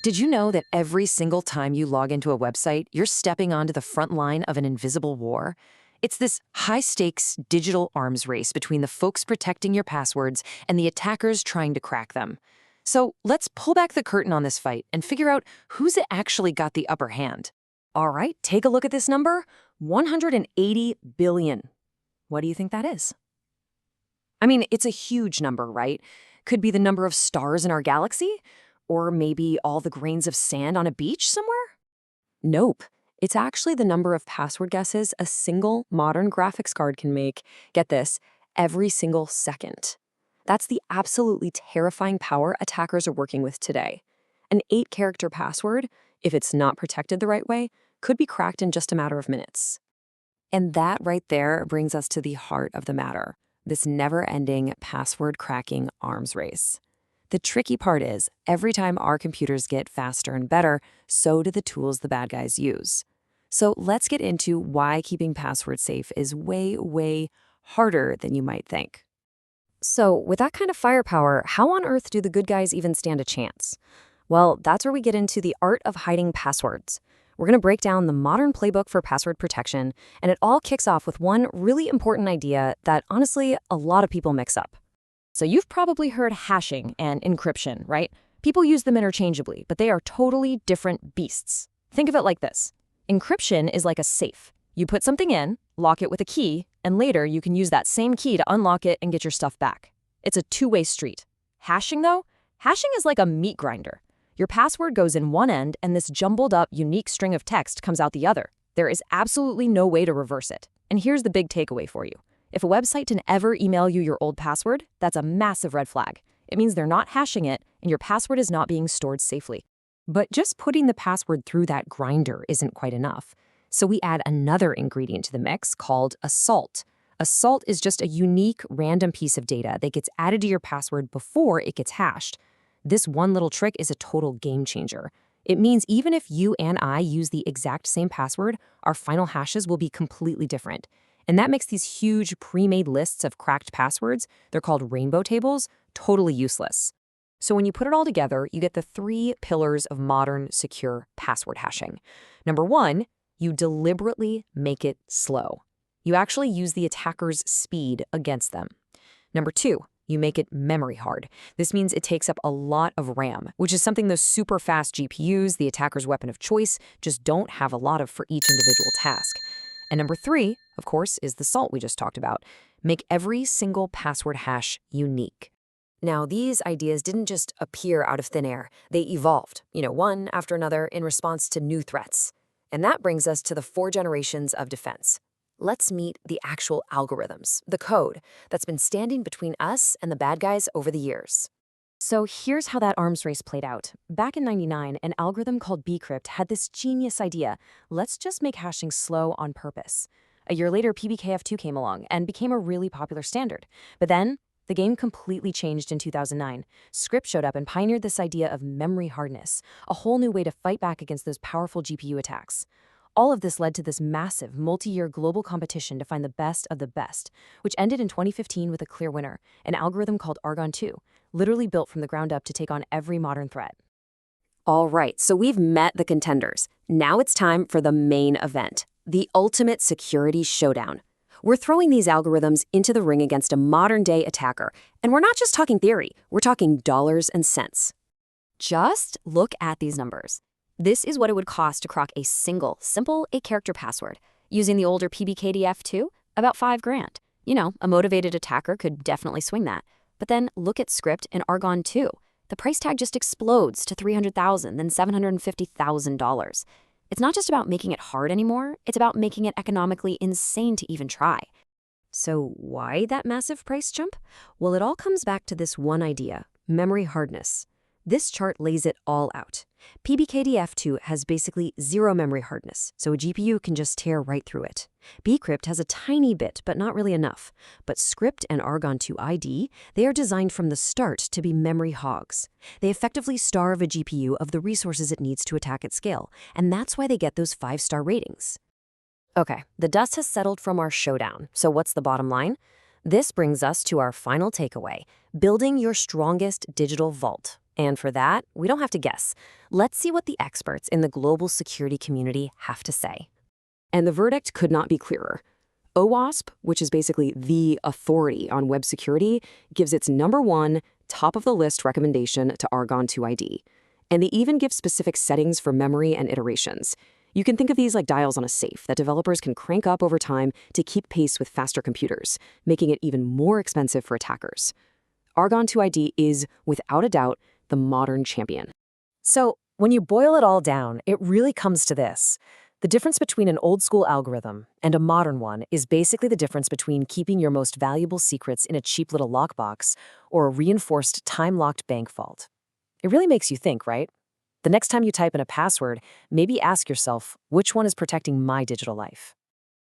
Did you know that every single time you log into a website, you're stepping onto the front line of an invisible war? It's this high-stakes digital arms race between the folks protecting your passwords and the attackers trying to crack them. So let's pull back the curtain on this fight and figure out who's actually got the upper hand. All right, take a look at this number, 180 billion. What do you think that is? I mean, it's a huge number, right? Could be the number of stars in our galaxy, or maybe all the grains of sand on a beach somewhere? Nope. It's actually the number of password guesses a single modern graphics card can make, get this, every single second. That's the absolutely terrifying power attackers are working with today. An 8-character password, if it's not protected the right way, could be cracked in just a matter of minutes. And that right there brings us to the heart of the matter, this never-ending password-cracking arms race. The tricky part is, every time our computers get faster and better, so do the tools the bad guys use. So let's get into why keeping passwords safe is way, way harder than you might think. So with that kind of firepower, how on earth do the good guys even stand a chance? Well, that's where we get into the art of hiding passwords. We're going to break down the modern playbook for password protection, and it all kicks off with one really important idea that, honestly, a lot of people mix up. So you've probably heard hashing and encryption, right? People use them interchangeably, but they are totally different beasts. Think of it like this. Encryption is like a safe. You put something in, lock it with a key, and later you can use that same key to unlock it and get your stuff back. It's a two-way street. Hashing, though? Hashing is like a meat grinder. Your password goes in one end, and this jumbled up, unique string of text comes out the other. There is absolutely no way to reverse it. And here's the big takeaway for you. If a website can ever email you your old password, that's a massive red flag. It means they're not hashing it, and your password is not being stored safely. But just putting the password through that grinder isn't quite enough. So we add another ingredient to the mix called a salt. A salt is just a unique, random piece of data that gets added to your password before it gets hashed. This one little trick is a total game changer. It means even if you and I use the exact same password, our final hashes will be completely different. And that makes these huge pre-made lists of cracked passwords, they're called rainbow tables, totally useless. So when you put it all together, you get the 3 pillars of modern secure password hashing. Number 1, you deliberately make it slow. You actually use the attacker's speed against them. Number 2, you make it memory hard. This means it takes up a lot of RAM, which is something those super fast GPUs, the attacker's weapon of choice, just don't have a lot of for each individual task. And number 3, of course, is the salt we just talked about. Make every single password hash unique. Now, these ideas didn't just appear out of thin air. They evolved, one after another in response to new threats. And that brings us to the 4 generations of defense. Let's meet the actual algorithms, the code that's been standing between us and the bad guys over the years. So here's how that arms race played out. Back in '99, an algorithm called Bcrypt had this genius idea. Let's just make hashing slow on purpose. A year later, PBKF2 came along and became a really popular standard. But then, the game completely changed in 2009. Script showed up and pioneered this idea of memory hardness, a whole new way to fight back against those powerful GPU attacks. All of this led to this massive, multi-year global competition to find the best of the best, which ended in 2015 with a clear winner, an algorithm called Argon 2, literally built from the ground up to take on every modern threat. All right, so we've met the contenders. Now it's time for the main event, the ultimate security showdown. We're throwing these algorithms into the ring against a modern-day attacker, and we're not just talking theory, we're talking dollars and cents. Just look at these numbers. This is what it would cost to crack a single, simple 8-character password. Using the older PBKDF2, about $5,000. A motivated attacker could definitely swing that. But then look at Script and Argon 2. The price tag just explodes to $300,000, then $750,000. It's not just about making it hard anymore, it's about making it economically insane to even try. So why that massive price jump? Well, it all comes back to this one idea, memory hardness. This chart lays it all out. PBKDF2 has basically zero memory hardness, so a GPU can just tear right through it. Bcrypt has a tiny bit, but not really enough. But Script and Argon 2 ID, they are designed from the start to be memory hogs. They effectively starve a GPU of the resources it needs to attack at scale, and that's why they get those 5-star ratings. Okay, the dust has settled from our showdown, so what's the bottom line? This brings us to our final takeaway, building your strongest digital vault. And for that, we don't have to guess. Let's see what the experts in the global security community have to say. And the verdict could not be clearer. OWASP, which is basically the authority on web security, gives its #1, top-of-the-list recommendation to Argon 2ID. And they even give specific settings for memory and iterations. You can think of these like dials on a safe that developers can crank up over time to keep pace with faster computers, making it even more expensive for attackers. Argon 2ID is, without a doubt, the modern champion. So, when you boil it all down, it really comes to this. The difference between an old-school algorithm and a modern one is basically the difference between keeping your most valuable secrets in a cheap little lockbox or a reinforced time-locked bank vault. It really makes you think, right? The next time you type in a password, maybe ask yourself, which one is protecting my digital life?